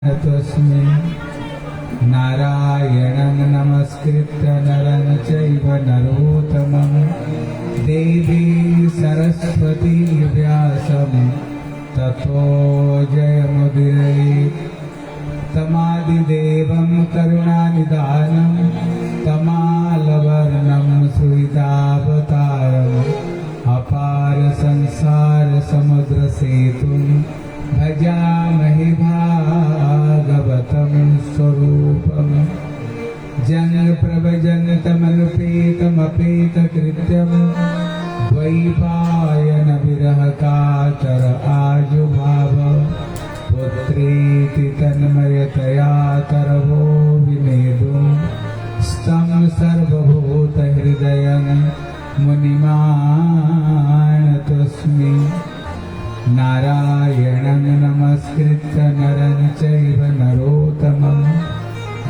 तस्मै नारायणं नमस्कृत्य नरं चैव नरोत्तमं देवी सरस्वती व्यासं ततो जयमुदीरयेत्। तमादिदेवं करुणानिधानं तमालवर्णं सुहृदावतारम् अपार संसार समुद्र सेतुं भजामहे भागवतं स्वरूपम्। जन प्रभजनतमनुपेतमपेतकृत्यं द्वैपायन विरह कातर आजुभाव पुत्रेति तन्मयतया तरवो विनेदुं स्तं सर्वभूतहृदयं मुनिमानतोऽस्मि। नारायणं नमस्कृत्य नरं चैव नरोत्तमं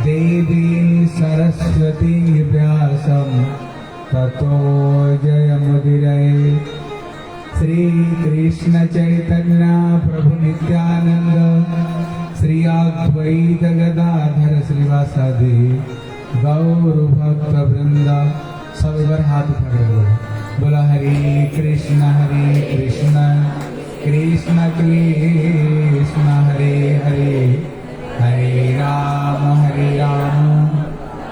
देवी सरस्वती व्यासं ततो जयमुदीरयेत्। श्री कृष्ण चैतन्य प्रभु नित्यानंद श्री अद्वैत गदाधर श्रीवासादि गौर भक्त वृंद सब बार हाथ उठा बोला हरे कृष्ण कृष्ण कृष्ण हरे हरे हरे राम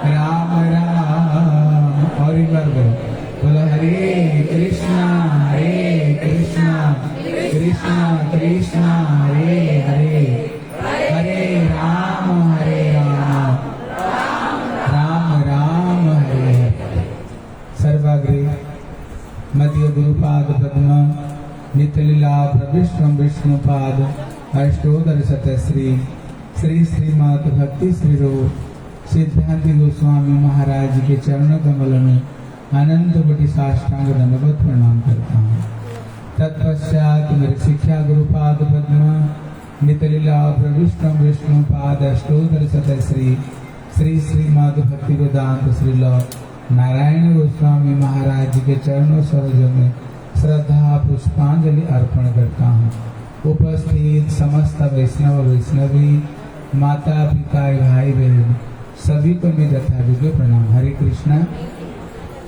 राम राम। और एक बार बोला हरे कृष्ण कृष्ण कृष्ण हरे हरे हरे राम राम राम हरे हरे। सर्वाग्रे मध्य गुरुपाद पद्म नित्यलीला प्रविष्णु विष्णुपाद अष्टोदर शतश्री श्री श्रीमद भक्ति श्री रूप सिद्धांति गोस्वामी महाराज के चरण कमल में अनंत कोटि साष्टांग दंडवत प्रणाम करता हूँ। तत्पश्चात मेरे शिक्षा गुरुपाद पद्म नित्यलीला प्रविष्णु विष्णुपाद अष्टोदर शतश्री श्री श्रीमद भक्ति वेदांत श्रील नारायण गोस्वामी महाराज के चरणों सरोज में श्रद्धा पुष्पांजलि अर्पण करता हूँ। उपस्थित समस्त वैष्णव वैष्णवी माता पिता भाई बहन सभी को मैं यथाविधि प्रणाम। हरे कृष्णा।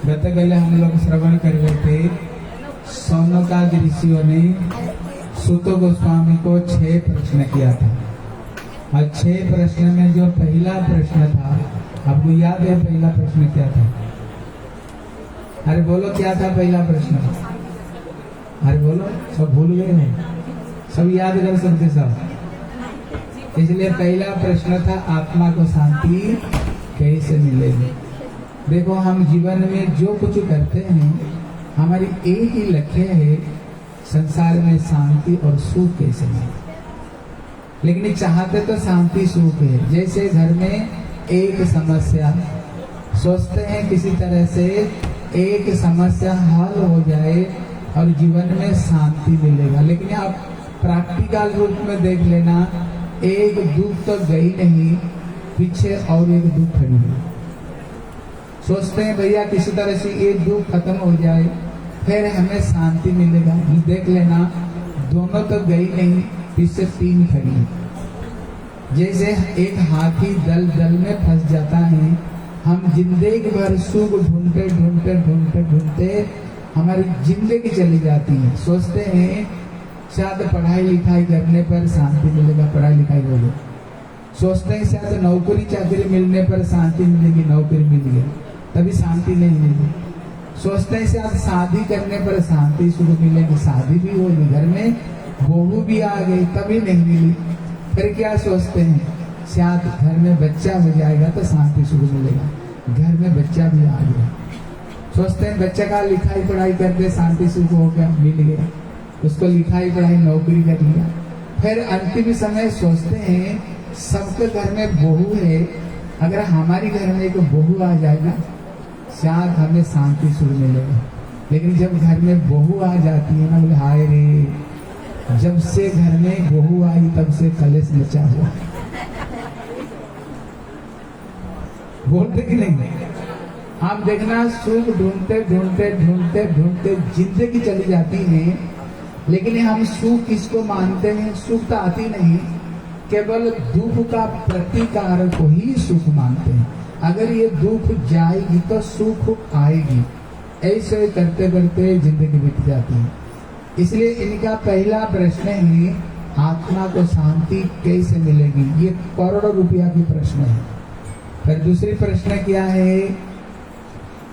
गत गले हम लोग श्रवण कर रहे थे सौनकादि ऋषियों ने सूत गोस्वामी को 6 प्रश्न किया था और 6 प्रश्न में जो पहला प्रश्न था आपको याद है? पहला प्रश्न क्या था? अरे बोलो क्या था पहला प्रश्न? अरे बोलो, सब भूल गए हैं? सब याद कर सकते सब? इसलिए पहला प्रश्न था आत्मा को शांति कैसे मिलेगी। देखो हम जीवन में जो कुछ करते हैं हमारी एक ही लक्ष्य है संसार में शांति और सुख कैसे मिले। लेकिन चाहते तो शांति सुख है। जैसे घर में एक समस्या सोचते हैं किसी तरह से एक समस्या हल हो जाए और जीवन में शांति मिलेगा, लेकिन आप प्रैक्टिकल रूप में देख लेना एक दुख तो गई नहीं, पीछे और एक दुख खड़ी है। सोचते हैं भैया किसी तरह से ये दुख खत्म हो जाए फिर हमें शांति मिलेगा, देख लेना दोनों तो गई नहीं, पीछे 3 खड़ी है। जैसे एक हाथी दल में फंस जाता है, हम जिंदगी भर सुख ढूंढते हमारी जिंदगी चली जाती है। सोचते हैं शायद पढ़ाई लिखाई करने पर शांति मिलेगा, पढ़ाई लिखाई हो गई। सोचते हैं शायद नौकरी चाकरी मिलने पर शांति मिलेगी, नौकरी मिल गई तभी शांति नहीं मिली। सोचते हैं शायद शादी करने पर शांति सुख मिलेगी, शादी भी हो गई, घर में बहू भी आ गई तभी नहीं मिली। फिर क्या सोचते हैं शायद घर में बच्चा हो जाएगा तो शांति सुख मिलेगा, घर में बच्चा भी आ गया। सोचते हैं बच्चे का लिखाई पढ़ाई करते शांति सुख हो गया, मिल गया, उसको लिखाई पढ़ाई नौकरी कर लिया। फिर अंतिम समय सोचते हैं सबके घर में बहू है, अगर हमारी घर में एक बहू आ जाएगा शायद हमें शांति सुख मिलेगा। लेकिन जब घर में बहू आ जाती है ना, बोले हाय रे, जब से घर में बहू आई तब से कलेश मचा हुआ। बोलते कि नहीं? आप देखना सुख ढूंढते जिंदगी चली जाती है, लेकिन हम सुख किसको मानते हैं? सुख तो आती नहीं, केवल दुख का प्रतिकार को ही सुख मानते हैं। अगर ये दुख जाएगी तो सुख आएगी, ऐसे करते करते जिंदगी बीत जाती है। इसलिए इनका पहला प्रश्न है आत्मा को शांति कैसे मिलेगी, ये करोड़ों रुपया की प्रश्न है। फिर दूसरी प्रश्न क्या है,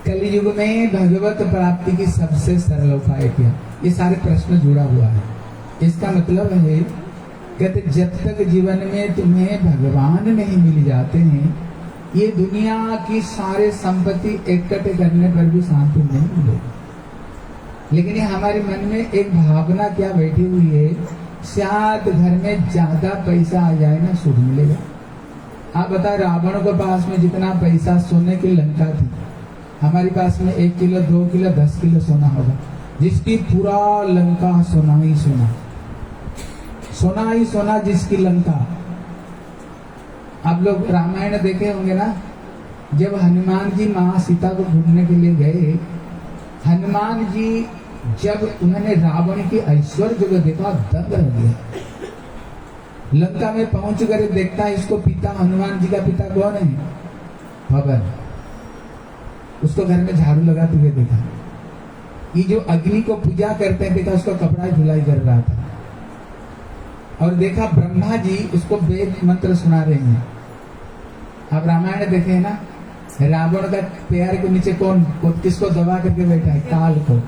कलयुग में भगवत प्राप्ति की सबसे सरल उपाय क्या। ये सारे प्रश्न जुड़ा हुआ है। इसका मतलब है कहते जब तक जीवन में तुम्हें भगवान नहीं मिल जाते हैं, ये दुनिया की सारे संपत्ति इकट्ठे करने पर भी शांति नहीं मिलेगी। लेकिन ये हमारे मन में एक भावना क्या बैठी हुई है, शायद घर में ज्यादा पैसा आ जाए ना सुख मिलेगा। आप बताए रावण के पास में जितना पैसा सोने की लंका थी, हमारे पास में 1 किलो 2 किलो 10 किलो सोना होगा, जिसकी पूरा लंका सोना ही सोना, सोना ही सोना जिसकी लंका। आप लोग रामायण देखे होंगे ना, जब हनुमान जी माँ सीता को ढूंढने के लिए गए, हनुमान जी जब उन्होंने रावण की ऐश्वर्य को देखा दंग रह गया। लंका में पहुंच कर देखता है इसको पिता, हनुमान जी का पिता कौन है, भवन। उसको घर में झाड़ू लगाते हुए देखा। ये जो अग्नि को पूजा करते हैं देखा, उसका कपड़ा धुलाई कर रहा था। और देखा ब्रह्मा जी उसको वेद मंत्र सुना रहे हैं। आप रामायण देखे हैं ना, रावण का पैर के नीचे कौन किसको दबा करके बैठा है, काल को।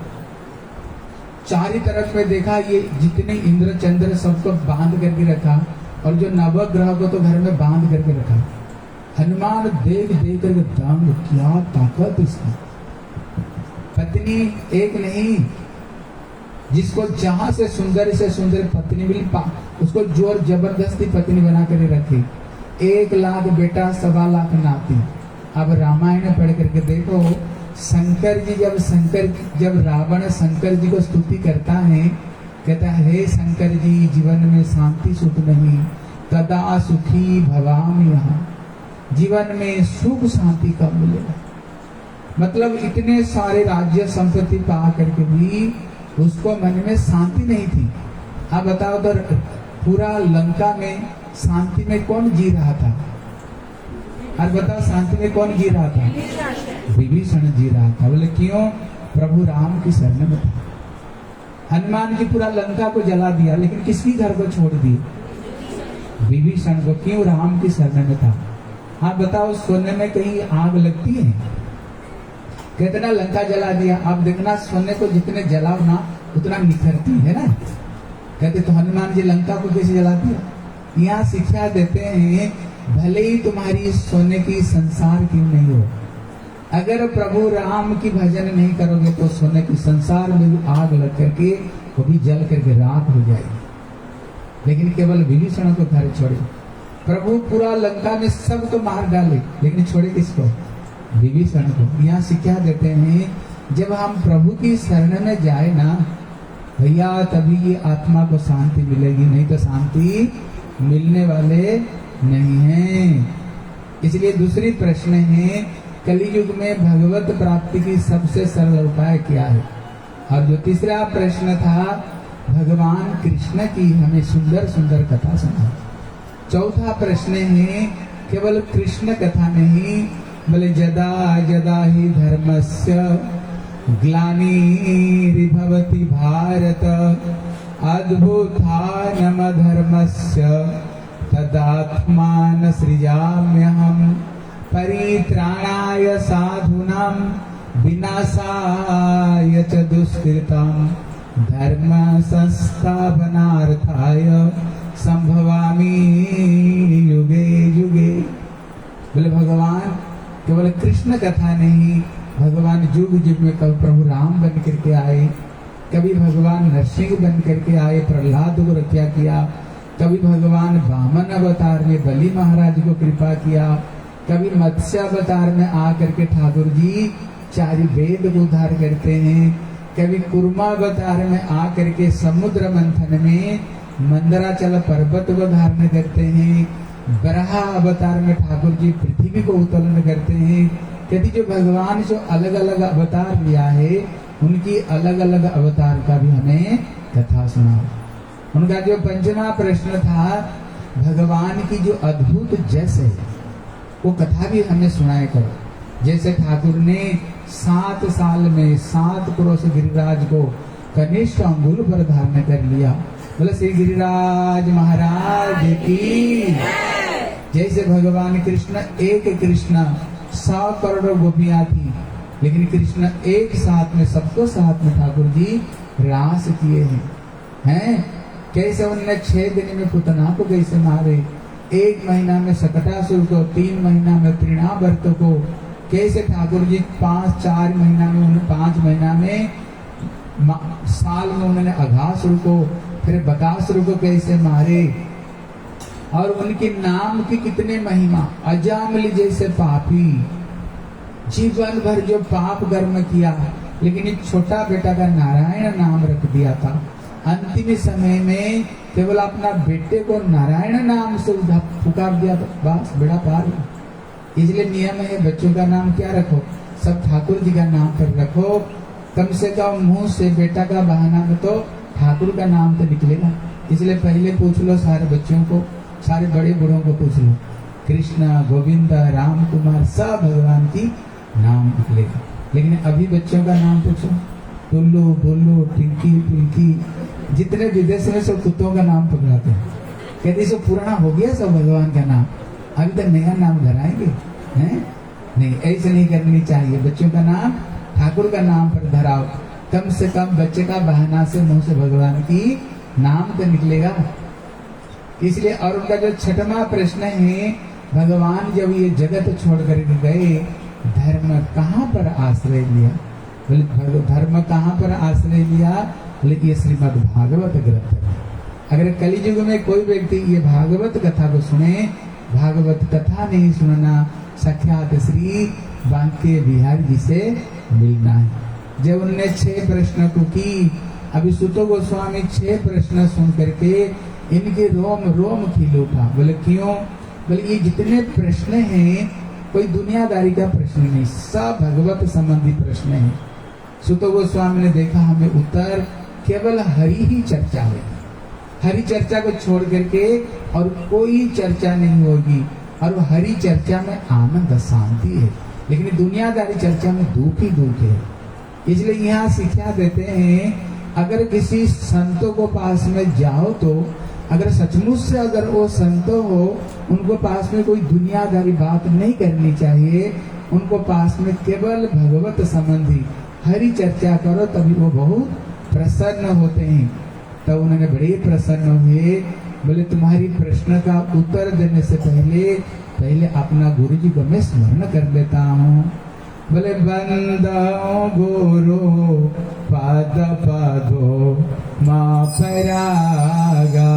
चारों तरफ में देखा ये जितने इंद्र चंद्र सबको बांध करके रखा, और जो नवग्रह को तो घर में बांध करके रखा। हनुमान देख देख करके दंग, क्या ताकत इसकी। पत्नी एक नहीं, जिसको जहां से सुंदर पत्नी मिली, उसको जोर जबरदस्ती पत्नी बना कर रखी। 1 लाख बेटा 1.25 लाख नाती। अब रामायण पढ़ करके देखो, शंकर जी जब रावण शंकर जी को स्तुति करता है, कहता है हे शंकर जी, जीवन में शांति सुख नहीं, कदा सुखी भवामि यहाँ। जीवन में सुख शांति कब मिलेगा। मतलब इतने सारे राज्य संपत्ति पा करके भी उसको मन में शांति नहीं थी। आप बताओ तो पूरा लंका में शांति में कौन जी रहा था, और बताओ शांति में कौन जी रहा था, विभीषण जी रहा था। बोले क्यों, प्रभु राम की शरण में था। हनुमान जी पूरा लंका को जला दिया, लेकिन किसकी घर को छोड़ दी, विभीषण को। क्यों, राम की शरण में था। आप बताओ सोने में कहीं आग लगती है, कितना लंका जला दिया। आप देखना सोने को जितने जलाओ ना उतना निखरती है ना। कहते तो हनुमान जी लंका को कैसे जला दिया। यहाँ शिक्षा देते हैं, भले ही तुम्हारी सोने की संसार क्यों नहीं हो, अगर प्रभु राम की भजन नहीं करोगे तो सोने की संसार में भी आग लग करके वो भी जल करके राख हो जाएगी। लेकिन केवल विभीषण को घर छोड़े। प्रभु पूरा लंका में सबको मार डाले, लेकिन छोड़े किसको, विभीषण को। यहाँ शिक्षा देते हैं, जब हम प्रभु की शरण में जाए ना भैया, तभी ये आत्मा को शांति मिलेगी, नहीं तो शांति मिलने वाले नहीं है। इसलिए दूसरी प्रश्न है, कलियुग में भगवत प्राप्ति की सबसे सरल उपाय क्या है। और जो तीसरा प्रश्न था, भगवान कृष्ण की हमें सुंदर सुंदर कथा सुना। चौथा प्रश्न है, केवल कृष्ण कथा नहीं, बोले जदा जदा ही धर्मस्य ग्लानिर्भवति भारत, अद्भुतानम धर्मस्य तदात्मान सृजाम्यहम्, परित्राणाय साधूनां विनाशाय च दुष्कृतां, धर्म संस्थापनार्थाय संभवामि युगे युगे। बोले भगवान केवल कृष्ण कथा नहीं, भगवान युग युग में कभी प्रभु राम बन करके आए, कभी भगवान नरसिंह बन करके आए, प्रहलाद को रक्षा किया, कभी भगवान वामन अवतार में बलि महाराज को कृपा किया, कभी मत्स्य अवतार में आकर के ठाकुर जी 4 वेद को उद्धार करते हैं, कभी कुर्मा अवतार में आकर के समुद्र मंथन में मंदराचल पर्वत को धारण करते हैं, बरहा अवतार में ठाकुर जी पृथ्वी को उत्तोलन करते हैं। यदि जो भगवान जो अलग अलग अवतार लिया है, उनकी अलग अलग अवतार का भी हमें कथा सुना। उनका जो 5वां प्रश्न था, भगवान की जो अद्भुत जस है वो कथा भी हमें सुनाए करो। जैसे ठाकुर ने 7 साल में 7 क्रोश गिरिराज को कनिष्ठ अंगुल पर धारण कर लिया। बोले श्री गिरिराज महाराज की। जैसे भगवान कृष्ण, एक कृष्ण 100 करोड़ गोपियां थी, लेकिन कृष्ण एक साथ में सबको साथ में ठाकुर जी रास किए हैं। कैसे उन्होंने 6 दिन में पुतना को कैसे मारे, 1 महीना में सकटासुर को, 3 महीना में तृणावर्त को, कैसे ठाकुर जी 5 महीना में 5 महीना में साल में उन्होंने अघासुर को, फिर बकासुर को कैसे मारे। और उनके नाम की कितने महिमा। अजामिल जैसे पापी, जीवन भर जो पाप कर्म किया, लेकिन एक छोटा बेटा का नारायण नाम रख दिया था। अंतिम समय में केवल अपना बेटे को नारायण नाम से पुकार दिया, बस बेड़ा पार। इसलिए नियम है बच्चों का नाम क्या रखो, सब ठाकुर जी का नाम पर रखो। कम से कम मुंह से बेटा का बहाना में तो ठाकुर का नाम तो निकलेगा। इसलिए पहले पूछ लो सारे बच्चों को, सारे बड़े बूढ़ों को पूछ लो, कृष्ण, गोविंद, राम कुमार, सब भगवान की नाम निकलेगा। लेकिन अभी बच्चों का नाम पूछो, टुल्लू, बुल्लू, टिंकी, पिंकी, जितने विदेश में सब कुत्तों का नाम पकड़ाते हैं। कहते सब पुराना हो गया सब भगवान का नाम, अभी तक नया नाम धराएंगे हैं? नहीं, ऐसे नहीं करनी चाहिए। बच्चों का नाम ठाकुर का नाम पर धराओ। कम से कम बच्चे का बहाना से मुंह से भगवान की नाम तो निकलेगा। इसलिए और उनका जो 6वां प्रश्न है, भगवान जब ये जगत छोड़ कर गए, धर्म कहाँ पर आश्रय लिया? बोले धर्म कहाँ पर आश्रय लिया? बोले ये श्रीमद् भागवत ग्रंथ है। अगर कलियुग में कोई व्यक्ति ये भागवत कथा को सुने, भागवत कथा नहीं सुनना, साक्षात श्री बांके बिहारी जी से मिलना है। जब उन्होंने 6 प्रश्न को की, अभी सुतो गोस्वामी 6 प्रश्न सुन करके इनके रोम रोम खिल उठा। बोले क्यों? बोले ये जितने प्रश्न हैं कोई दुनियादारी का प्रश्न नहीं, सब भगवत संबंधी प्रश्न है। सुतो गोस्वामी ने देखा हमें उत्तर केवल हरि ही चर्चा है, हरि चर्चा को छोड़ करके और कोई चर्चा नहीं होगी। और हरि चर्चा में आनंद शांति है, लेकिन दुनियादारी चर्चा में दुख ही दुख है। इसलिए यहाँ शिक्षा देते हैं, अगर किसी संतों को पास में जाओ तो अगर सचमुच से अगर वो संत हो, उनको पास में कोई दुनियादारी बात नहीं करनी चाहिए। उनको पास में केवल भगवत संबंधी हरि चर्चा करो, तभी वो बहुत प्रसन्न होते हैं। तो उन्होंने बड़े प्रसन्न हुए। बोले तुम्हारी प्रश्न का उत्तर देने से पहले अपना गुरु जी को मैं स्मरण कर लेता हूँ। बोले बंदो गुरु पाद पादो माँ परागा,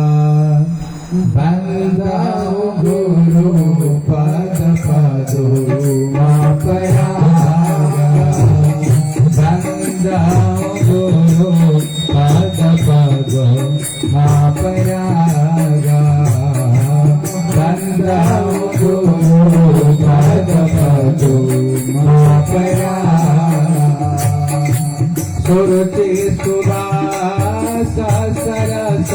बंदो गुरु पाद पादो माँ परागा, बंदो गुरु पाद पादो माँ परागा, बंदो गुरु पाद पादो माँ परागा। सुरति सुवास सरस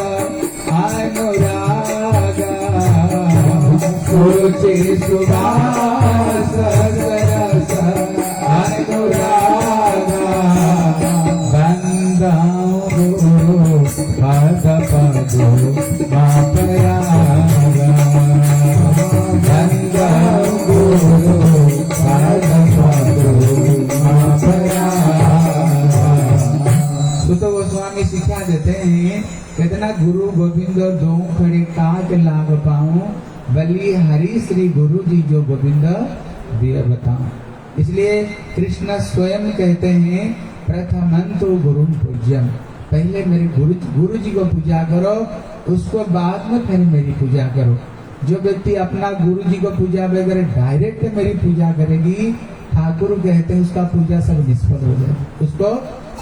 अनुरागा, सुरति सुवास सरस अनुरागा, बंदो गुरु पाद पादो माँ परागा, बंदो गुरु पाद पादो माँ परागा। सुतो गोस्वामी शिक्षा देते हैं, कितना गुरु गोविंद दो खड़े काज लाभ पाऊं, बलि हरि श्री गुरु जी जो गोविंद दिए बताऊं। इसलिए कृष्ण स्वयं कहते हैं, प्रथमंतो गुरु पूज्यम, पहले मेरे गुरु जी को पूजा करो, उसको बाद में फिर मेरी पूजा करो। जो व्यक्ति अपना गुरु जी को पूजा बगैर डायरेक्ट मेरी पूजा करेगी, ठाकुर कहते हैं उसका पूजा सब निष्फल हो जाएगी, उसको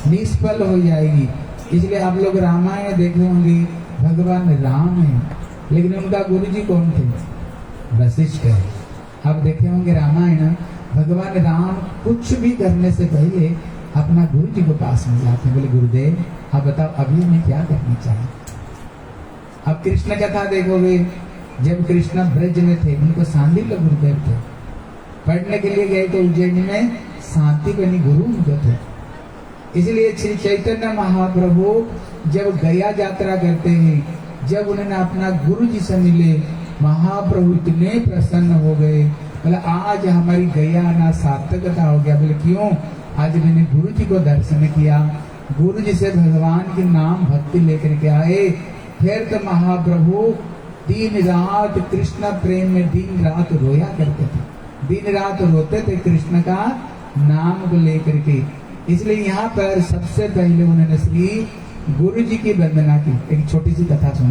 निष्फल हो जाएगी। इसलिए आप लोग रामायण देखे होंगे, भगवान राम है, लेकिन उनका गुरु जी कौन थे? वशिष्ठ है। आप देखे होंगे रामायण, भगवान राम कुछ भी करने से पहले अपना गुरु जी को पास में जाते हैं। बोले गुरुदेव आप बताओ अभी हमें क्या करनी चाहिए? अब कृष्ण कथा देखोगे, जब कृष्ण ब्रज में थे, उनको सांदील्य गुरुदेव थे, पढ़ने के लिए गए तो उज्जैन में शांतिबनी गुरु उनको थे। इसलिए श्री चैतन्य महाप्रभु जब गया यात्रा करते हैं, जब उन्होंने अपना गुरु जी से मिले, महाप्रभु इतने प्रसन्न हो गए, बोले आज हमारी गया ना सार्थकता हो गया। बोले क्यों? आज मैंने गुरु जी को दर्शन किया, गुरु जी से भगवान के नाम भक्ति लेकर के आए। फिर तो महाप्रभु दिन रात कृष्ण प्रेम में दिन रात रोया करते थे, दिन रात रोते थे कृष्ण का नाम को लेकर के। इसलिए यहाँ पर सबसे पहले उन्होंने श्री गुरु जी की वंदना की। एक छोटी सी कथा सुन।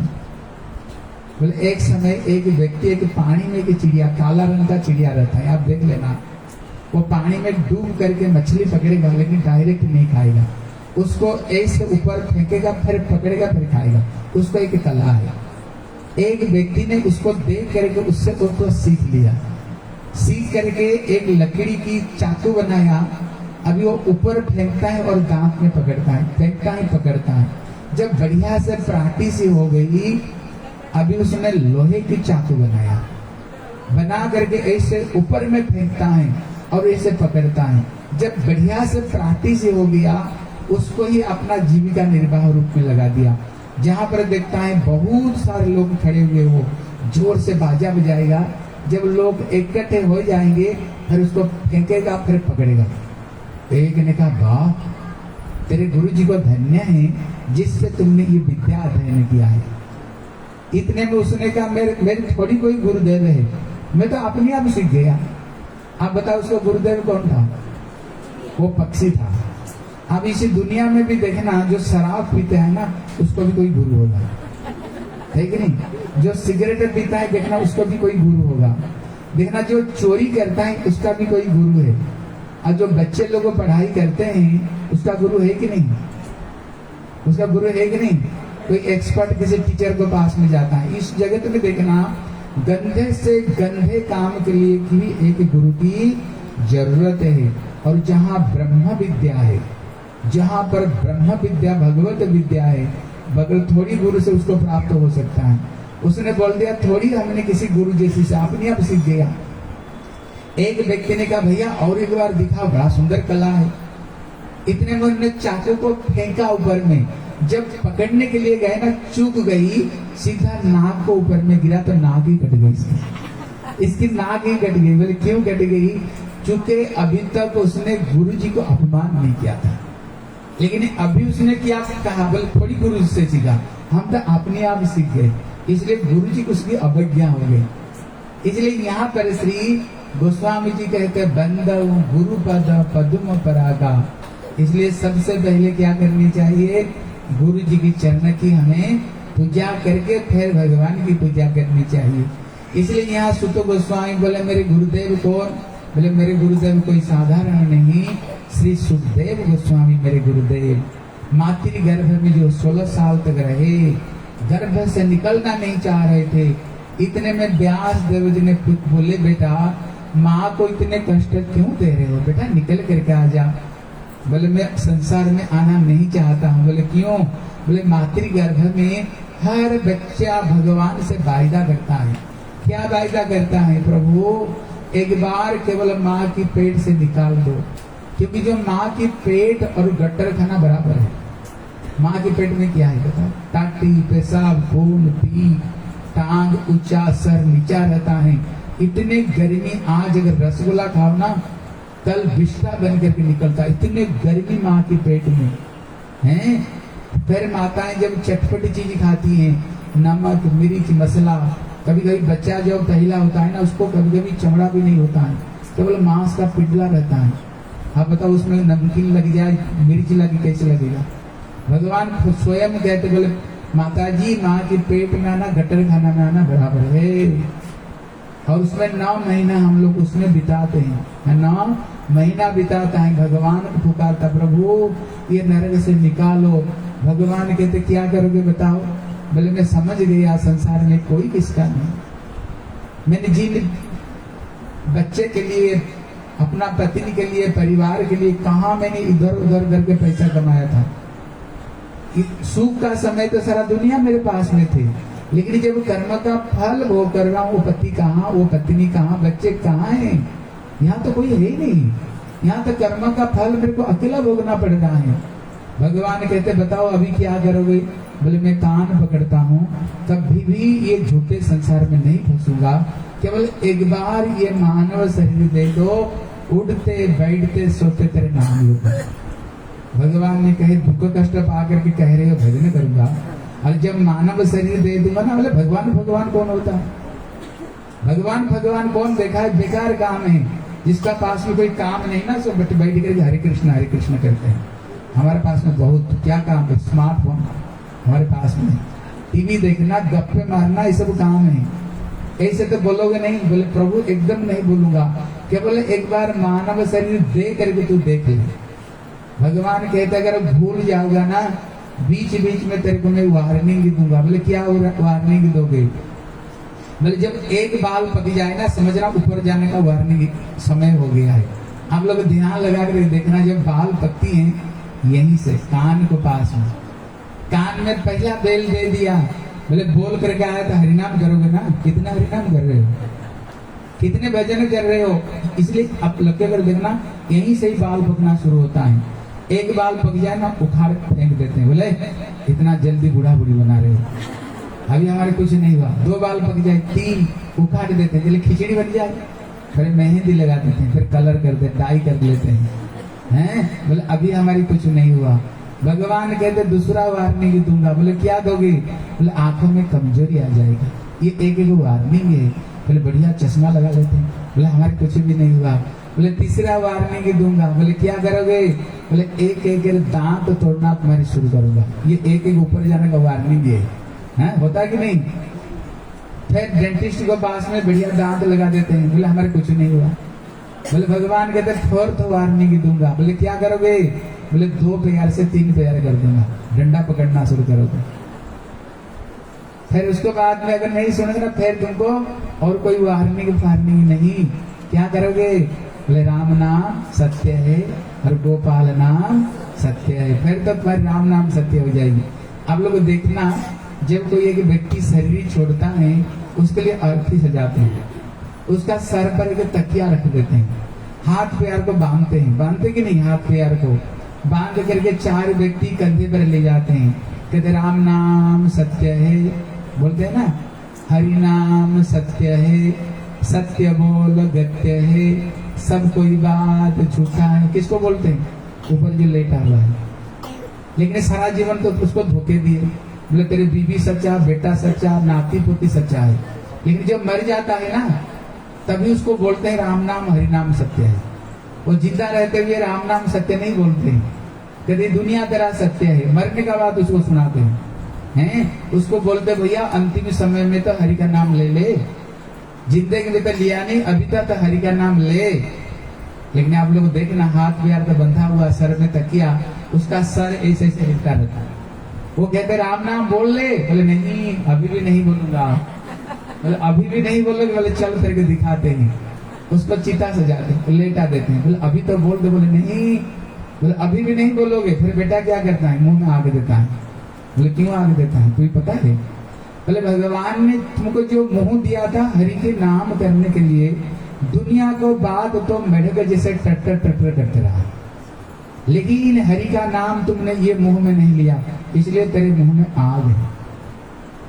बोले एक समय एक व्यक्ति एक पानी में एक चिड़िया, काला रंग का चिड़िया रहता है, आप देख लेना, वो पानी में डूब करके मछली पकड़ेगा लेकिन डायरेक्ट नहीं खाएगा, उसको ऐसे ऊपर फेंकेगा, फिर पकड़ेगा, फिर खाएगा। उसको एक कला है। एक व्यक्ति ने उसको देख करके उससे उसको सीख लिया, सीख करके एक लकड़ी की चाकू बनाया। अभी वो ऊपर फेंकता है और दांत में पकड़ता है, फेंकता है पकड़ता है। जब बढ़िया से प्रैक्टिस हो गई, अभी उसने लोहे की चाकू बनाया, बना करके ऐसे ऊपर में फेंकता है और ऐसे पकड़ता है। जब बढ़िया से प्रैक्टिस हो गया, उसको ही अपना जीविका निर्वाह रूप में लगा दिया। जहां पर देखता है बहुत सारे लोग खड़े हुए हो, जोर से बाजा बजाएगा, जब लोग इकट्ठे हो जाएंगे फिर उसको फेंकेगा, फिर पकड़ेगा। एक ने कहा वाह, तेरे गुरु जी को धन्य है जिससे तुमने ये विद्या अध्ययन किया है। इतने में उसने कहा मेरे थोड़ी कोई गुरुदेव है, मैं तो अपने आप सीख गया। आप बताओ उसका गुरुदेव कौन था? वो पक्षी था। अब इसी दुनिया में भी देखना, जो शराब पीते हैं ना, उसको भी कोई गुरु होगा, है कि नहीं? जो सिगरेट पीता है देखना, उसको भी कोई गुरु होगा। देखना जो चोरी करता है उसका भी कोई गुरु है, और जो बच्चे लोगों पढ़ाई करते हैं उसका गुरु है कि नहीं? उसका गुरु है कि नहीं? कोई एक्सपर्ट किसी टीचर के पास में जाता है। इस जगत में देखना, गंधे से गंधे काम के लिए भी एक गुरु की जरूरत है। और जहाँ ब्रह्म विद्या है, जहाँ पर ब्रह्म विद्या भगवत विद्या है, बगल थोड़ी गुरु से उसको प्राप्त हो सकता है। उसने बोल दिया थोड़ी हमने किसी गुरु जैसी से, अपने आप सीख गया। एक व्यक्ति ने कहा भैया और एक बार दिखाओ, बड़ा सुंदर कला है। इतने में उन्होंने चाकू को फेंका ऊपर में, जब पकड़ने के लिए गए ना, चूक गई, सीधा नाक को ऊपर में गिरा तो नाक ही कट गई। इसकी नाक ही कट गई। बोले क्यों कट गई? चूंकि अभी तक उसने गुरु जी को अपमान नहीं किया था, लेकिन अभी उसने क्या कहा? बोले थोड़ी गुरु से सीखा, हम तो अपने आप सीख गए, इसलिए गुरु जी को उसकी अवज्ञा हो गई। इसलिए यहाँ पर श्री गोस्वामी जी कहते बंदव गुरु पद पद्म परागा। इसलिए सबसे पहले क्या करनी चाहिए? गुरु जी की चरण की हमें पूजा करके फिर भगवान की पूजा करनी चाहिए। इसलिए यहाँ सुत गोस्वामी बोले मेरे गुरुदेव कौन? बोले मेरे गुरुदेव कोई साधारण नहीं, श्री सुखदेव गोस्वामी मेरे गुरुदेव। मातृ गर्भ में जो 16 साल तक रहे, गर्भ से निकलना नहीं चाह रहे थे, इतने में व्यास देव जी ने बोले बेटा माँ को इतने कष्ट क्यों दे रहे हो? बेटा निकल करके आ जा। बोले मैं संसार में आना नहीं चाहता हूँ। बोले क्यों? बोले मातृ गर्भ में हर बच्चा भगवान से वायदा करता है। क्या वायदा करता है? प्रभु एक बार केवल माँ की पेट से निकाल दो, क्योंकि जो माँ की पेट और गट्टर खाना बराबर है। माँ के पेट में क्या है बताओ? टाटी, पेशाब, खून, पी, टांग ऊंचा, सर नीचा रहता है। इतने गर्मी, आज अगर रसगुल्ला खाओ ना, कल विष्ठा बन करके निकलता। इतने गर्मी माँ की पेट में है। फिर माताएं जब चटपटी चीज खाती हैं, नमक, मिर्च, मसाला, कभी कभी बच्चा जब पहला होता है ना, उसको कभी कभी चमड़ा भी नहीं होता है, केवल मांस का पिटला रहता है। आप बताओ उसमें नमकीन लग जाए, मिर्च लगी, कैसे लगेगा? भगवान स्वयं कहते, बोले माता जी माँ के पेट में आना गटर खाना में आना बराबर है। और उसमें 9 महीना हम लोग उसमें बिताते हैं, 9 महीना बिताता है। भगवान को पुकारता प्रभु ये नरक से निकालो। भगवान कहते क्या करोगे बताओ? बोले मैं समझ गया संसार में कोई किसका नहीं। मैंने जिन बच्चे के लिए, अपना पत्नी के लिए, परिवार के लिए कहा मैंने इधर उधर करके पैसा कमाया था। सुख का समय तो सारा दुनिया मेरे पास में थे, लेकिन जब कर्म का फल भोग कर रहा हूँ, वो पति कहाँ, वो पत्नी कहाँ, बच्चे कहाँ हैं? यहाँ तो कोई है ही नहीं। यहाँ तो कर्म का फल मेरे को अकेला भोगना पड़ रहा है। भगवान कहते बताओ अभी क्या करोगे? बोले मैं कान पकड़ता हूँ, कभी भी ये झूठे संसार में नहीं फंसूंगा, केवल एक बार ये मानव शरीर दे दो, उठते बैठते सोते तेरे नाम लूंगा। भगवान ने कहे दुख कष्ट पा करके कह रहे हो भजन करूंगा, और जब मानव शरीर दे दूंगा ना, बोले भगवान भगवान कौन होता है? भगवान भगवान कौन देखा है? बेकार काम है। जिसका पास में कोई काम नहीं ना, सब बैठ कर हरे कृष्ण करते हैं। हमारे पास में बहुत क्या काम है, स्मार्टफोन हमारे पास में, टीवी देखना, गप्पे मारना, ये सब काम है। ऐसे तो बोलोगे नहीं। बोले प्रभु एकदम नहीं बोलूंगा, केवल एक बार मानव शरीर दे करके तू देख ले। भगवान कहते अगर भूल जाओगा ना, बीच बीच में तेरे को मैं वार्निंग दूंगा। बोले क्या वार्निंग दोगे? बोले जब एक बाल पक जाए ना, समझना ऊपर जाने का वार्निंग समय हो गया है। आप लोग ध्यान लगा कर देखना, जब बाल पकती हैं यहीं से कान को पास में, कान में पहला बेल दे दिया, बोले बोल करके आया तो हरिनाम करोगे ना? कितना हरिनाम कर रहे हो, कितने भजन कर रहे हो? इसलिए आप लग कर देखना, यहीं से ही बाल पकना शुरू होता है। एक बाल पक जाए ना, उखाड़ फेंक देते हैं। बोले इतना जल्दी बूढ़ा बूढ़ी बना रहे हो, अभी हमारे कुछ नहीं हुआ। 2 बाल पक जाए, 3 उखाड़ देते हैं। खिचड़ी बन जाए, फिर मेहंदी लगा देते हैं, फिर कलर कर देते, डाई कर लेते हैं। बोले अभी हमारी कुछ नहीं हुआ। भगवान कहते दूसरा वार्निंग दूंगा। बोले क्या दोगे? बोले आंखों में कमजोरी आ जाएगी। ये एक वार्निंग है। बोले बढ़िया चश्मा लगा लेते हैं। बोले हमारे कुछ भी नहीं हुआ। बोले तीसरा वार्निंग दूंगा। बोले क्या करोगे? बोले एक एक दांत तोड़ना तुम्हारी शुरू करूंगा। ये एक एक ऊपर जाने का वार्निंग है, होता कि नहीं? फिर डेंटिस्ट को पास में बढ़िया दांत लगा देते हैं। बोले हमारे कुछ नहीं हुआ। बोले भगवान कहते फोर्थ वार्निंग दूंगा। बोले क्या करोगे? बोले 2 पैर से 3 पैर कर दूंगा, डंडा पकड़ना शुरू करोगे। फिर उसके बाद में अगर नहीं सुनेगा ना, फिर तुमको और कोई वार्निंग नहीं। क्या करोगे? बोले राम नाम सत्य है और गोपाल नाम सत्य है। फिर तो तुम्हारी राम नाम सत्य हो जाएगी। आप लोग देखना, जब कोई एक व्यक्ति शरीर छोड़ता है, उसके लिए अर्थी सजाते हैं, उसका सर पर एक तकिया रख देते हैं, हाथ पैर को बांधते कि नहीं? हाथ पैर को बांध करके 4 व्यक्ति कंधे पर ले जाते हैं। कहते राम नाम सत्य है, बोलते हैं ना, हरि नाम सत्य है, सत्य बोल गत्य है, सब कोई बात झूठा है। किसको बोलते हैं? ऊपर जो लेटा हुआ है। लेकिन सारा जीवन तो उसको धोखे दिए। बोले तेरे बीवी सच्चा, बेटा सच्चा, नाती पोती सच्चा है। लेकिन जब मर जाता है ना, तभी उसको बोलते हैं राम नाम हरि नाम सत्य है। वो जिंदा रहते हुए राम नाम सत्य नहीं बोलते हैं, कहते दुनिया तेरा सत्य है। मरने का बाद उसको सुनाते हैं, उसको बोलते भैया अंतिम समय में तो हरि का नाम ले ले, जिंदगी में तो लिया नहीं, अभी तो हरि का नाम ले। लेकिन आप लोग देखना, हाथ पैर तो बंधा हुआ, सर में तकिया, उसका सर ऐसे ऐसे हिलता रहता है। वो कहते राम नाम बोल ले। बोले नहीं, अभी भी नहीं बोलूंगा। बोले अभी भी नहीं बोलोगे? बोले चल करके दिखाते हैं। उसको चिता सजाते हैं, लेटा देते हैं। बोले अभी तो बोल दे। बोले नहीं। बोले अभी भी नहीं बोलोगे? फिर बेटा क्या करता है? मुंह में आग देता है। बोले क्यों आग देता है, तुम्हें पता है? बोले भगवान ने तुमको जो मुंह दिया था हरि के नाम करने के लिए, दुनिया को बात तो मेढक जैसे टट्टर करते रहा, लेकिन हरि का नाम तुमने ये मुंह में नहीं लिया, इसलिए तेरे मुंह में आग है।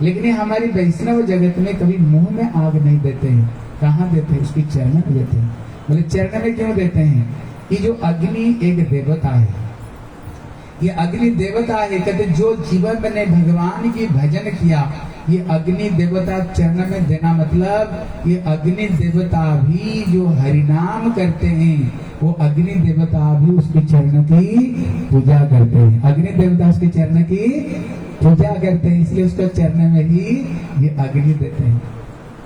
लेकिन हमारी वैष्णव जगत में कभी मुंह में आग नहीं देते हैं। कहाँ देते हैं? उसकी चरण में देते हैं। बोले चरण में क्यों देते हैं? ये जो अग्नि एक देवता है, ये अग्नि देवता है। कहते जो जीवन में भगवान की भजन किया, ये अग्नि देवता चरण में देना, मतलब ये अग्नि देवता भी जो हरिनाम करते हैं, वो अग्नि देवता भी उसके चरण की पूजा करते हैं। अग्नि देवता उसके चरण की पूजा करते हैं, इसलिए उसको चरण में ही ये अग्नि देते हैं।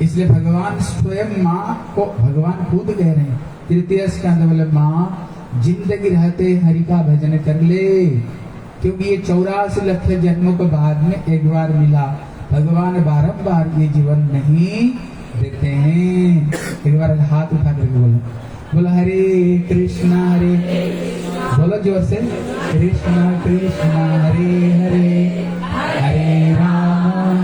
इसलिए भगवान स्वयं माँ को, भगवान खुद कह रहे हैं तृतीय स्कंद, बोले माँ जिंदगी रहते हरि का भजन कर ले, क्योंकि ये 84 लाख जन्मों के बाद में एक बार मिला। भगवान बारंबार ये जीवन नहीं देते हैं। एक बार हाथ उठा करके बोलो हरे कृष्णा हरे, बोलो जोर से, कृष्णा कृष्णा हरे हरे, हरे राम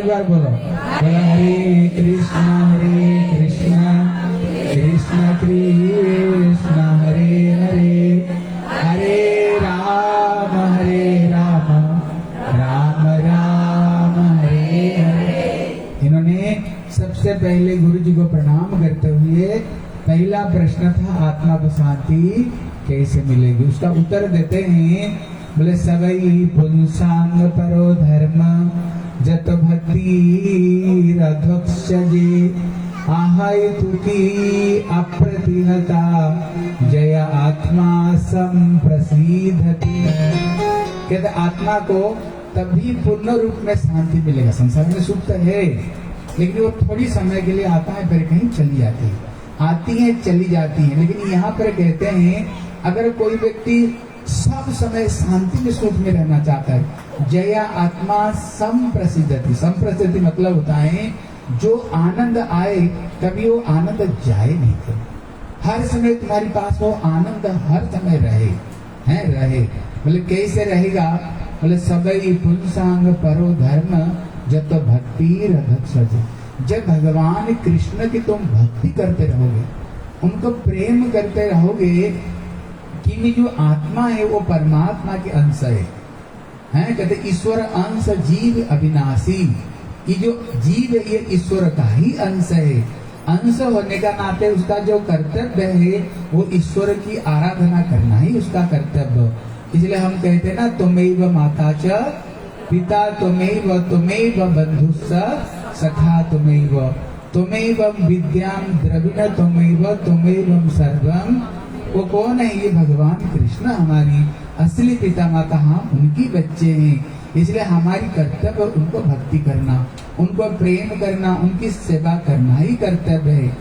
बार बोलो, बोलो हरे कृष्णा कृष्ण कृष्ण हरे हरे, हरे राम राम राम हरे हरे। इन्होंने सबसे पहले गुरु जी को प्रणाम करते हुए पहला प्रश्न था आत्मा को शांति कैसे मिलेगी, उसका उत्तर देते हैं। बोले सबई पुंसांग परो धर्म जत भक्ति रध्वक्षजे, आहय तुकी अप्रतिहता जय आत्मा संप्रसीदति। कहते आत्मा को तभी पूर्ण रूप में शांति मिलेगा। संसार में सुख तो है, लेकिन वो थोड़ी समय के लिए आता है, फिर कहीं चली जाती है, आती है चली जाती है। लेकिन यहाँ पर कहते हैं अगर कोई व्यक्ति सब समय शांति में सुख में रहना चाहता है, जया आत्मा संप्रसिद्धति। संप्रसिद्धि मतलब होता है जो आनंद आए कभी वो आनंद जाए नहीं, कभी हर समय तुम्हारे पास वो आनंद हर समय रहे। बोले कैसे रहेगा, बोले सबई पुंसांग परो धर्म जब तो भक्ति रधक्षजे। जब भगवान कृष्ण की तुम भक्ति करते रहोगे, उनको प्रेम करते रहोगे, कि जो आत्मा है वो परमात्मा के अंश है। कहते ईश्वर अंश जीव अविनाशी। ये जो जीव है ये ईश्वर का ही अंश है। अंश होने का नाते उसका जो कर्तव्य है वो ईश्वर की आराधना करना ही उसका कर्तव्य। इसलिए हम कहते हैं ना, तुमैव माता च पिता तुमैव बंधुश्च सखा तुमैव विद्यां द्रविण तुमैव सर्वम। वो कौन है, ये भगवान कृष्ण हमारी असली पिता माता, हम उनकी बच्चे हैं। इसलिए हमारी कर्तव्य उनको भक्ति करना, उनको प्रेम करना, उनकी सेवा करना ही कर्तव्य है।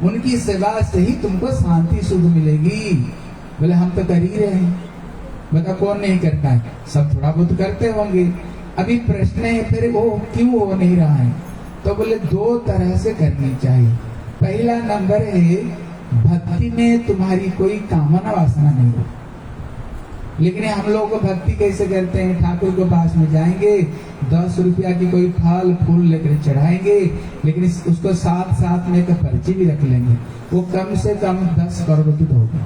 उनकी सेवा से ही तुमको शांति सुख मिलेगी। बोले हम तो कर ही रहे हैं, बता कौन नहीं करता है, सब थोड़ा बहुत करते होंगे। अभी प्रश्न है फिर वो क्यों हो नहीं रहा है, तो बोले दो तरह से करनी चाहिए। पहला नंबर है भक्ति में तुम्हारी कोई कामना वासना नहीं हो। लेकिन हम लोग को भक्ति कैसे करते हैं, ठाकुर के पास में जाएंगे, 10 रुपया की कोई फल फूल लेकर चढ़ाएंगे, लेकिन उसको साथ में एक पर्ची भी रख लेंगे, वो कम से कम 10 करोड़ की होगी।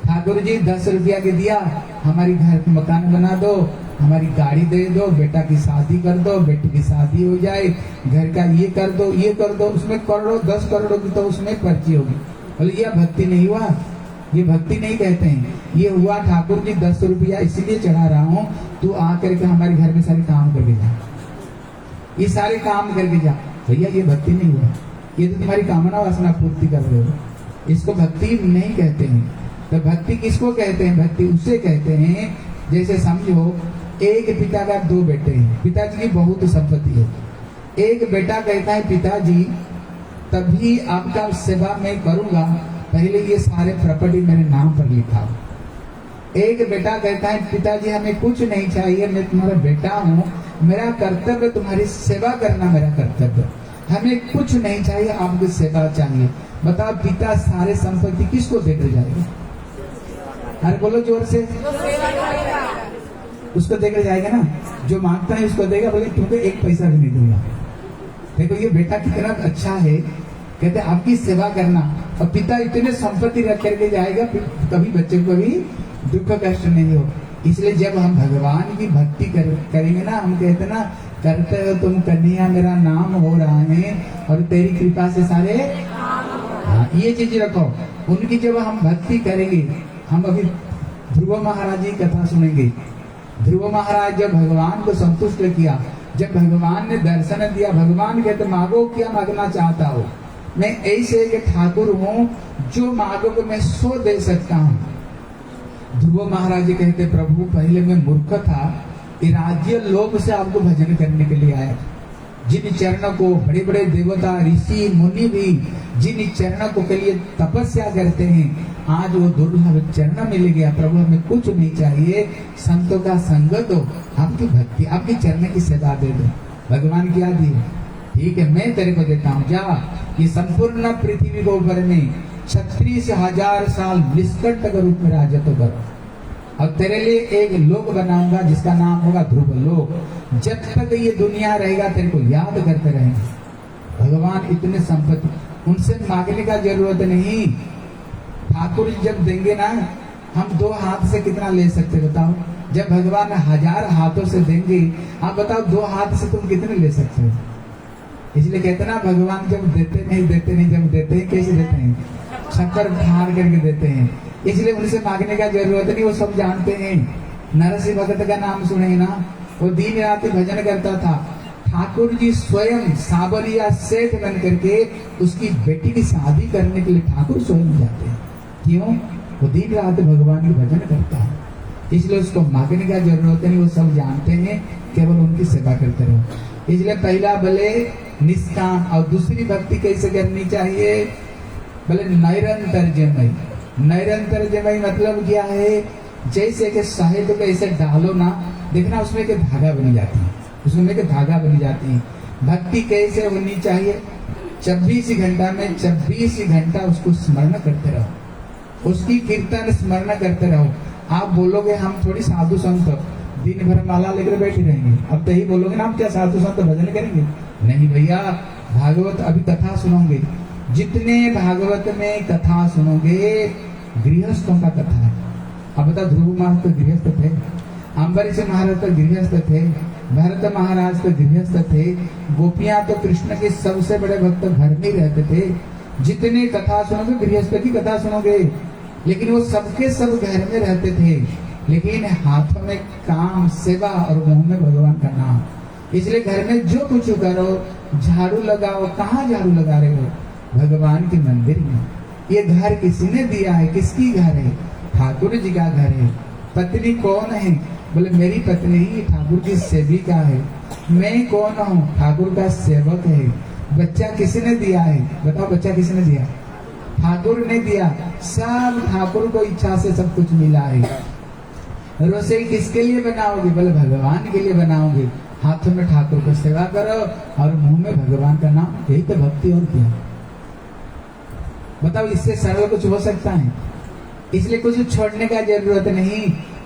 ठाकुर जी 10 रुपया के दिया, हमारी घर मकान बना दो, हमारी गाड़ी दे दो, बेटा की शादी कर दो, बेटी की शादी हो जाए, घर का ये कर दो, उसमें करोड़ों 10 करोड़ की तो उसमें पर्ची होगी। बोले ये भक्ति नहीं हुआ, ये भक्ति नहीं कहते हैं। ये हुआ ठाकुर जी 10 रुपया इसलिए चढ़ा रहा हूँ, तू आकर के हमारे घर में सारे काम करके जा, ये सारे काम करके जा। भैया ये भक्ति नहीं हुआ, ये तो तुम्हारी कामना वासना पूर्ति कर रहे हो, इसको भक्ति नहीं कहते हैं। तो भक्ति किसको कहते हैं, भक्ति उसे कहते हैं जैसे समझो एक पिता का 2 बेटे हैं, पिताजी की बहुत संपत्ति है। एक बेटा कहता है पिताजी तभी आपका सेवा मैं करूंगा, पहले ये सारे प्रॉपर्टी मेरे नाम पर लिखा। एक बेटा कहता है पिताजी हमें कुछ नहीं चाहिए, मैं तुम्हारा बेटा हूँ, मेरा कर्तव्य तुम्हारी सेवा करना मेरा कर्तव्य, हमें कुछ नहीं चाहिए, आपकी सेवा चाहिए। बताओ पिता सारे संपत्ति किसको देकर जाएगा, अरे बोलो जोर से, उसको देकर जाएगा ना, जो मांगता है उसको देगा। बोले क्योंकि 1 पैसा भी नहीं दूंगा। देखो ये बेटा कितना अच्छा है, कहते आपकी सेवा करना, और पिता इतने संपत्ति रख करके जाएगा, कभी बच्चे को भी दुख कष्ट नहीं हो। इसलिए जब हम भगवान की भक्ति करेंगे ना, हम कहते ना करते हो तुम कन्हैया मेरा नाम हो रहा है और तेरी कृपा से सारे, हाँ ये चीज रखो। उनकी जब हम भक्ति करेंगे, हम अभी ध्रुव महाराज जी कथा सुनेंगे। ध्रुव महाराज जब भगवान को संतुष्ट किया, जब भगवान ने दर्शन दिया, भगवान कहते मांगो क्या मांगना चाहता हो, मैं ऐसे एक ठाकुर हूँ जो मांगोगे मैं सो दे सकता हूँ। ध्रुव महाराज कहते प्रभु पहले मैं मूर्ख था, ये राज्य लोभ से आपको भजन करने के लिए आया। जिन चरणों को बड़े बड़े देवता ऋषि मुनि भी जिन चरणों को के लिए तपस्या करते हैं, आज वो दुर्लभ चरण मिल गया। प्रभु हमें कुछ नहीं चाहिए, संतों का संगत हो, आपकी भक्ति, आपकी चरण की सेवा दे दो। भगवान क्या दिए, ठीक है मैं तेरे को देता हूँ, जा ये संपूर्ण पृथ्वी के ऊपर में 36,000 साल निष्कंटक रूप में राजत्व करो। और तेरे लिए एक लोक बनाऊंगा जिसका नाम होगा ध्रुव लोक। जब तक ये दुनिया रहेगा तेरे को याद करते रहेंगे। भगवान इतने संपत्ति, उनसे मांगने का जरूरत नहीं। ठाकुर जी जब देंगे ना, हम 2 हाथ से कितना ले सकते बताओ? जब भगवान 1000 हाथों से देंगे, आप बताओ 2 हाथ से तुम कितने ले सकते हो? इसलिए कहते ना, भगवान जब देते नहीं, जब देते हैं कैसे देते हैं? छप्पर फाड़ करके देते हैं। इसलिए उनसे मांगने का जरूरत नहीं, वो सब जानते हैं। नरसिंह भगत का नाम सुने ना, वो दिन रात भजन करता था। ठाकुर जी स्वयं साबरिया सेठ बन करके उसकी बेटी की शादी करने के लिए ठाकुर स्वयं जाते हैं। क्यों? वो दिन रात भगवान की भजन करता है, इसलिए उसको मांगने का जरूरत नहीं, वो सब जानते हैं, केवल उनकी सेवा करते रहो। इसलिए पहला भले निष्काम, और दूसरी भक्ति कैसे करनी चाहिए? भले निरंतर जमई। निरंतर जमई मतलब क्या है? जैसे कि शहद को ऐसे डालो ना, देखना उसमें एक धागा बनी जाती है, उसमें एक धागा बनी जाती है। भक्ति कैसे होनी चाहिए? 24 घंटा में 24 घंटा उसको स्मरण करते रहो, उसकी कीर्तन स्मरण करते रहो। आप बोलोगे हम थोड़ी साधु संत दिन भर माला लेकर बैठे रहेंगे, अब तो ही बोलोगे ना हम क्या साधु संत भजन करेंगे? नहीं भैया, भागवत अभी कथा सुनोगे, जितने भागवत में कथा सुनोगे गृहस्थों का कथा है। अब बता, ध्रुव महाराज तो गृहस्थ थे, अम्बरीश महाराज तो गृहस्थ थे, भरत महाराज तो गृहस्थ थे, गोपियां तो कृष्ण के सबसे बड़े भक्त घर में रहते थे। जितने कथा सुनोगे गृहस्थ की कथा सुनोगे, लेकिन वो सबके सब घर में रहते थे, लेकिन हाथों में काम, सेवा और मुंह में भगवान का नाम। इसलिए घर में जो कुछ करो, झाड़ू लगाओ, कहाँ झाड़ू लगा रहे हो? भगवान के मंदिर में। ये घर किसी ने दिया है? किसकी घर है? ठाकुर जी का घर है। पत्नी कौन है? बोले मेरी पत्नी ही ठाकुर की सेविका है। मैं कौन हूँ? ठाकुर का सेवक है। बच्चा किसने दिया है? बताओ, बच्चा किसने दिया? ठाकुर ने दिया। सब ठाकुर को इच्छा से सब कुछ मिला है। रसोई किसके लिए बनाओगे? बोले भगवान के लिए बनाओगे। हाथों में ठाकुर को सेवा करो और मुंह में भगवान का नाम, यही तो भक्ति। और क्या बताओ, इससे सरल कुछ हो सकता है? इसलिए कुछ छोड़ने का जरूरत नहीं,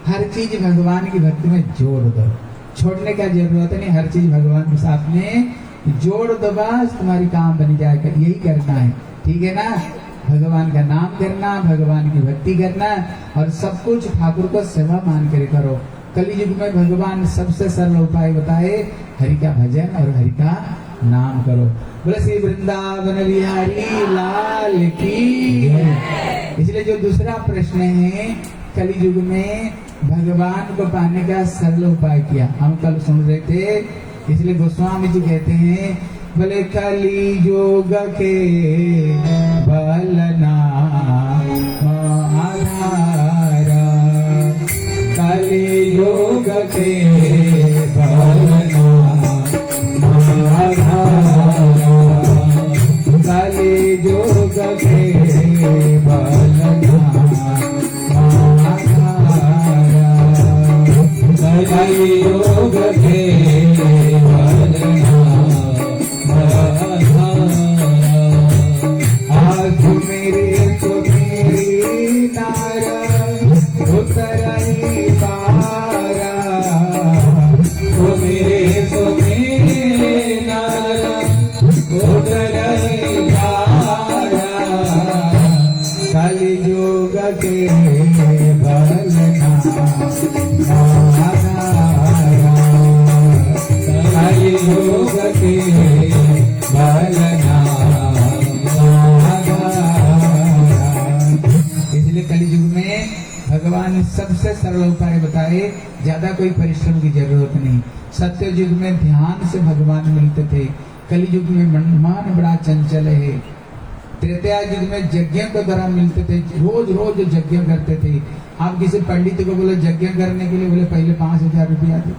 हर चीज भगवान की भक्ति में जोड़ दो। छोड़ने का जरूरत नहीं, हर चीज भगवान के साथ में जोड़ दो, बस तुम्हारी काम बन जाएगा। यही करना है, ठीक है ना? भगवान का नाम करना, भगवान की भक्ति करना, और सब कुछ ठाकुर को सेवा मान कर करो। कलि युग में भगवान सबसे सरल उपाय बताए, हरि का भजन और हरि का नाम करो। बोले श्री वृंदावन बिहारी लाल की। इसलिए जो दूसरा प्रश्न है, कलि युग में भगवान को पाने का सरल उपाय किया, हम कल सुन रहे थे। इसलिए गोस्वामी जी कहते हैं, बोले कलि युग के बलना आधारा, कलि युग के बलना आधारा, कलि युग के बलना आधारा, कलि युग के बलना आधारा। आज मेरे तो मेरी नारा उतरई पारा, तो मेरे तो मेरे नारा उतरई पारा, कलि युग के बलना आधारा, कलि युग के बलना आधारा। इसलिए कलियुग में भगवान ने सबसे सरल उपाय बताए, ज्यादा कोई परिश्रम की जरूरत नहीं। सत्य युग में ध्यान से भगवान मिलते थे, कलियुग में मन बड़ा चंचल है। त्रेता युग में यज्ञ के द्वारा मिलते थे, रोज रोज यज्ञ करते थे। आप किसी पंडित को बोले यज्ञ करने के लिए, बोले पहले 5000 रुपया दे,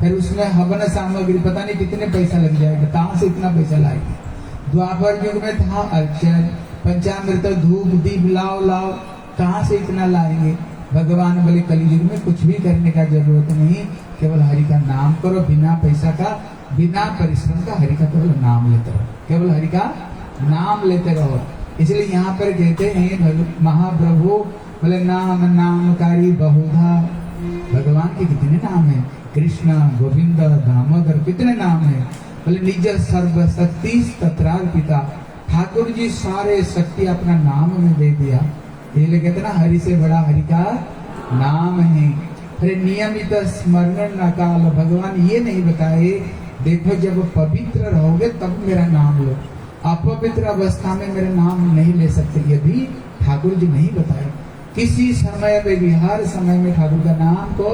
फिर उसमें हवन सामग्री पता नहीं कितने पैसा लग जाएगा, कहाँ से इतना पैसा लाएगी। द्वापर युग में था अर्चन, पंचामृत, धूप दीप लाओ लाओ, कहाँ से इतना लाएंगे। भगवान बोले कलियुग में कुछ भी करने का जरूरत नहीं, केवल हरि का नाम करो, बिना पैसा का, बिना परिश्रम का हरि का केवल नाम लेते रहो, केवल हरि का नाम लेते रहो। इसलिए यहाँ पर कहते हैं महाप्रभु बोले नाम नामकारी बहुधा, भगवान के कितने नाम है, कृष्ण गोविंद दामोदर, कितने नाम है। बोले निज सर्व शक्ति तत्रार्पिता, ठाकुर जी सारे शक्ति अपना नाम में दे दिया। ये कहते ना हरि से बड़ा हरि का नाम है। अरे नियमित स्मरण न काल, भगवान ये नहीं बताए देखो जब पवित्र रहोगे तब मेरा नाम लो, अपवित्र अवस्था में मेरा नाम नहीं ले सकते, यदि ठाकुर जी नहीं बताए। किसी समय में भी हर समय में ठाकुर का नाम को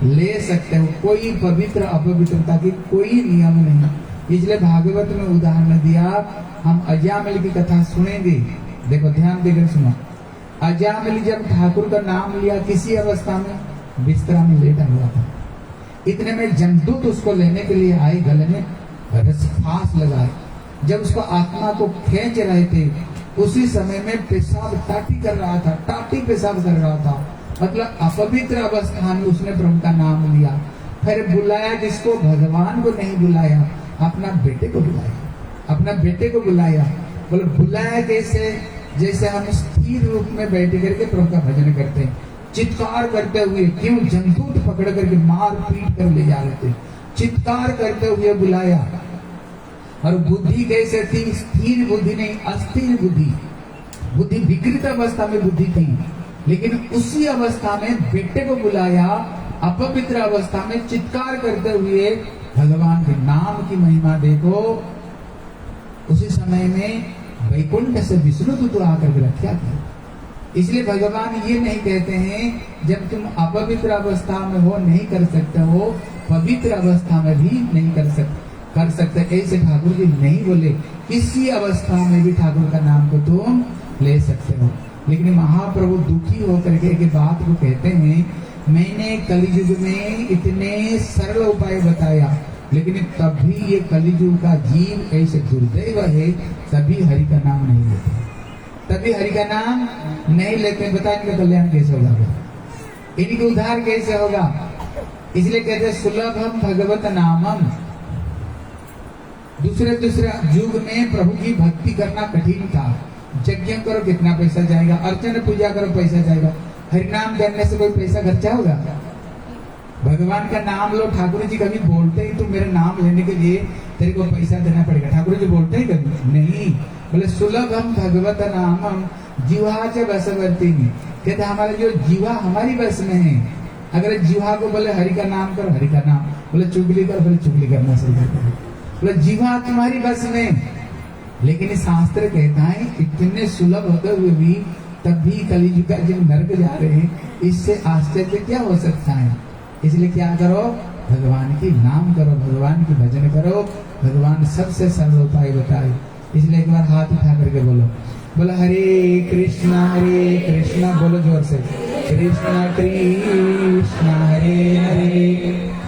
ले सकते हो, कोई पवित्र अपवित्रता की कोई नियम नहीं। इसलिए भागवत में उदाहरण दिया, हम अजामिल की कथा सुनेंगे, देखो ध्यान देकर सुनो। अजामिल जब ठाकुर का नाम लिया किसी अवस्था में बिस्तरा में लेटा हुआ था, इतने में जमदूत उसको लेने के लिए आए, गले में फांस लगाए। जब उसको आत्मा को खींच रहे थे उसी समय में पेशाब टाटी कर रहा था, टाटी पेशाब कर रहा था, मतलब अपवित्र अवस्था में उसने प्रभु का नाम लिया। फिर बुलाया जिसको, भगवान को नहीं बुलाया, अपना बेटे को बुलाया, अपना बेटे को बुलाया। बोले बुलाया कैसे, जैसे हम स्थिर रूप में बैठ करके प्रभु का भजन करते हैं, चित्कार करते हुए, क्यों जमदूत पकड़ करके मार पीट कर ले जा रहे थे, चित्कार करते हुए बुलाया। और बुद्धि कैसे थी, स्थिर बुद्धि नहीं, अस्थिर बुद्धि, बुद्धि विकृत अवस्था में बुद्धि थी, लेकिन उसी अवस्था में बेटे को बुलाया, अपवित्र अवस्था में चित्कार करते हुए भगवान के नाम की महिमा देखो। उसी समय में वैकुंठ से विष्णु दूत आकर के रक्षा किया। इसलिए भगवान ये नहीं कहते हैं जब तुम अपवित्र अवस्था में हो नहीं कर सकते हो, पवित्र अवस्था में भी नहीं कर सकते, ऐसे ठाकुर जी नहीं बोले। किसी अवस्था में भी ठाकुर का नाम को तुम ले सकते हो। लेकिन महाप्रभु दुखी होकर के एक बात को कहते हैं, मैंने कलियुग में इतने सरल उपाय बताया, लेकिन तभी ये कलियुग का जीव ऐसे दुर्दैव है, तभी हरि का नाम नहीं लेते, तभी हरि का नाम नहीं लेते। बताए इनका कल्याण कैसे होगा, इनका उद्धार कैसे होगा। इसलिए कहते सुलभम भगवत नामम। दूसरे युग में प्रभु की भक्ति करना कठिन था, यज्ञ करो कितना पैसा जाएगा, अर्चन पूजा करो पैसा जाएगा, हरिनाम करने से कोई पैसा खर्चा होगा। भगवान का नाम लो, ठाकुर जी कभी बोलते ही तुम मेरे नाम लेने के लिए तेरे को पैसा देना पड़ेगा, ठाकुर जी बोलते ही कभी नहीं। बोले सुलभम भगवत नामम जीवा च बसवर्ती, कहते हमारा जो जीवा हमारी बस में है। अगर जीवा को बोले हरि का नाम करो, हरि का नाम, बोले चुगली करो, बोले चुगली करना शुरू कर दो, बोले जीवा तुम्हारी बस में। लेकिन शास्त्र कहता है इतने सुलभ होते हुए भी तभी कलियुग का जब नरक जा रहे हैं, इससे आश्चर्य क्या हो सकता है। इसलिए क्या करो, भगवान की नाम करो, भगवान की भजन करो, भगवान सबसे सरल उपाय बताए। इसलिए एक बार हाथ उठा करके बोलो हरे कृष्णा बोलो जोर से, कृष्णा कृष्णा हरे हरे,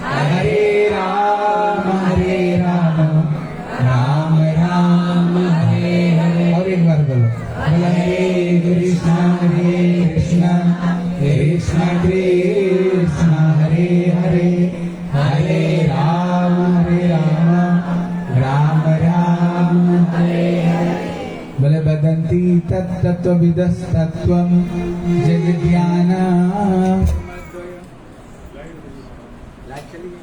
हरे राम राम राम हरे हरे। और एक बार बोलो हरे कृष्णा कृष्णा कृष्णा हरे हरे, हरे राम राम राम हरे हरे। बोले बदंती तत्तत्त्वविदस्तत्त्वं जगज्ञान। लाइट चली गई।